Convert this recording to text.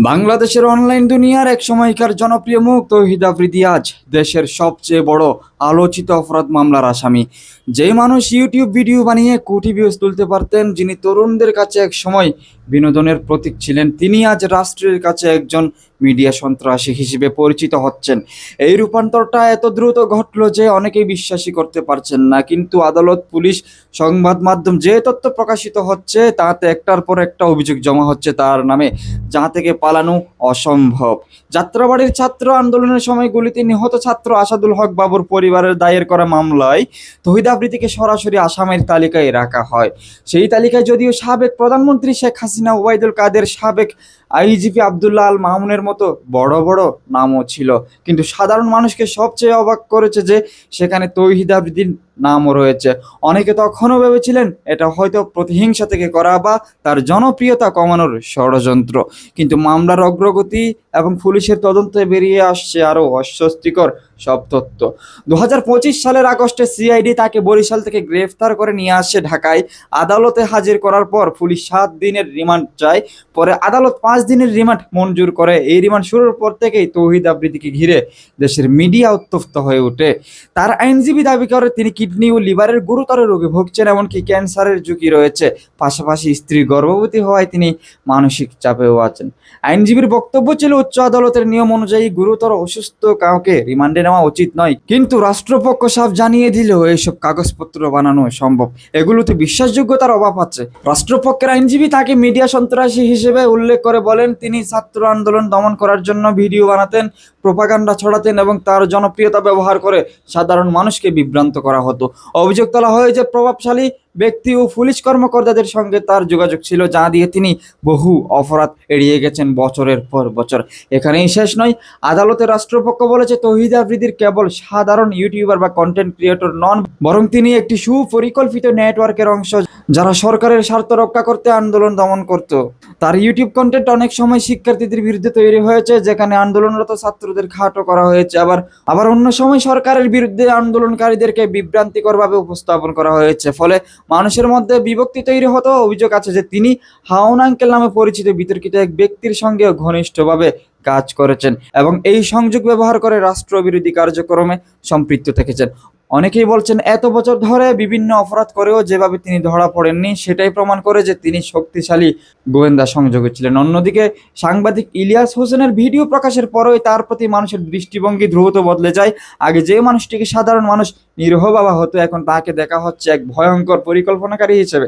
বাংলাদেশের অনলাইন দুনিয়ার এক সময়কার জনপ্রিয় মুখ তৌহিদ আফ্রিদি আজ দেশের সবচেয়ে বড় আলোচিত অপরাধ মামলার আসামি। যেই মানুষ ইউটিউব ভিডিও বানিয়ে কোটি ভিউজ তুলতে পারতেন, যিনি তরুণদের কাছে এক সময় বিনোদনের প্রতীক ছিলেন, তিনি আজ রাষ্ট্রের কাছে একজন মিডিয়া সন্ত্রাসী হিসেবে পরিচিত হচ্ছেন। এই রূপান্তরটা এত দ্রুত ঘটলো যে অনেকেই বিশ্বাসই করতে পারছেন না। কিন্তু আদালত, পুলিশ, সংবাদ মাধ্যম যে তথ্য প্রকাশিত হচ্ছে তাতে একটার পর একটা অভিযোগ জমা হচ্ছে তার নামে, যা থেকে পালানো অসম্ভব। যাত্রাবাড়ির ছাত্র আন্দোলনের সময় গুলিতে নিহত ছাত্র আসাদুল হক বাবুর পরিবারের দায়ের করা মামলায় তৌহিদ আফ্রিদিকে সরাসরি আসামের তালিকায় রাখা হয়। সেই তালিকায় যদিও সাবেক প্রধানমন্ত্রী শেখ হাসিনা, ওবায়দুল কাদের, সাবেক আইজিপি আব্দুল্লাহ আল মামুনের মতো বড় বড় নামও ছিল, কিন্তু সাধারণ মানুষকে সবচেয়ে অবাক করেছে যে সেখানে তৌহিদ আফ্রিদির নামও রয়েছে। অনেকে তখনও ভেবেছিলেন এটা হয়তো প্রতিহিংসা থেকে করা বা তার জনপ্রিয়তা কমানোর ষড়যন্ত্র। কিন্তু মামলার অগ্রগতি এবং পুলিশের তদন্তে বেরিয়ে আসছে আরও অস্বস্তিকর সব তথ্য। 2025 সালের আগস্টে সিআইডি তাকে বরিশাল থেকে গ্রেফতার করে নিয়ে আসে ঢাকায়। আদালতে হাজির করার পর পুলিশ 7 দিনের রিমান্ড চায়। পরে আদালত 5 দিনের রিমান্ড মঞ্জুর করে। এই রিমান্ড শুরুর পর থেকেই তৌহিদ আফ্রিদিকে ঘিরে দেশের মিডিয়া উত্তপ্ত হয়ে ওঠে। তার আইনজীবী দাবি করে তিনি কিডনি ও লিভারের গুরুতর রোগে ভুগছেন, এমনকি ক্যান্সারের ঝুঁকি রয়েছে। পাশাপাশি স্ত্রী গর্ভবতী হওয়ায় তিনি মানসিক চাপেও আছেন। আইনজীবীর বক্তব্য ছিল, উচ্চ আদালতের নিয়ম অনুযায়ী গুরুতর অসুস্থ কাউকে রিমান্ডে নেওয়া উচিত নয়, কিন্তু রাষ্ট্রপক্ষ সাফ জানিয়ে দিলেও এইসব কাগজপত্র বানানো সম্ভব, এগুলোতে বিশ্বাসযোগ্যতার অভাব আছে। রাষ্ট্রপক্ষের আইনজীবী তাকে মিডিয়া সন্ত্রাসী হিসেবে উল্লেখ করে বলেন, তিনি ছাত্র আন্দোলন দমন করার জন্য ভিডিও বানাতেন, প্রোপাগান্ডা ছড়াতেন এবং তার জনপ্রিয়তা ব্যবহার করে সাধারণ মানুষকে বিভ্রান্ত করা হতো। অভিযোগ তোলা হয় যে প্রভাবশালী ব্যক্তি ও পুলিশ কর্মকর্তাদের সঙ্গে তার যোগাযোগ ছিল, যা দিয়ে তিনি বহু অপরাধ এড়িয়ে গেছেন বছরের পর বছর। এখানেই শেষ নয়। আদালতে রাষ্ট্রপক্ষ বলেছে তৌহিদ আফ্রিদির কেবল সাধারণ ইউটিউবার বা কন্টেন্ট ক্রিয়েটর নন, বরং তিনি একটি সুপরিকল্পিত নেটওয়ার্কের অংশ, যারা সরকারের স্বার্থ রক্ষা করতে আন্দোলন দমন করত। তার ইউটিউব কন্টেন্ট অনেক সময় শিক্ষার্থীদের বিরুদ্ধে তৈরি হয়েছে, যেখানে আন্দোলনরত ছাত্রদের খাটো করা হয়েছে। আবার অন্য সময় সরকারের বিরুদ্ধে আন্দোলনকারীদেরকে বিভ্রান্তিকরভাবে উপস্থাপন করা হয়েছে। ফলে মানুষের মধ্যে বিভক্তি তৈরি হতো। অভিযোগ আছে যে তিনি হাউন আঙ্কেল নামে পরিচিত বিতর্কিত এক ব্যক্তির সঙ্গে ঘনিষ্ঠভাবে কাজ করেছেন এবং এই সংযোগ ব্যবহার করে রাষ্ট্রবিরোধী কার্যক্রমে সম্পৃক্ত থেকেছেন। অনেকেই বলছেন এত বছর ধরে বিভিন্ন অপরাধ করেও যেভাবে তিনি ধরা পড়েননি, সেটাই প্রমাণ করে যে তিনি শক্তিশালী গোয়েন্দা সংযোগে ছিলেন। অন্যদিকে সাংবাদিক ইলিয়াস হোসেনের ভিডিও প্রকাশের পরই তার প্রতি মানুষের দৃষ্টিভঙ্গি দ্রুত বদলে যায়। আগে যে মানুষটিকে সাধারণ মানুষ নিরীহ ভাবা হতো, এখন তাকে দেখা হচ্ছে এক ভয়ঙ্কর পরিকল্পনাকারী হিসেবে।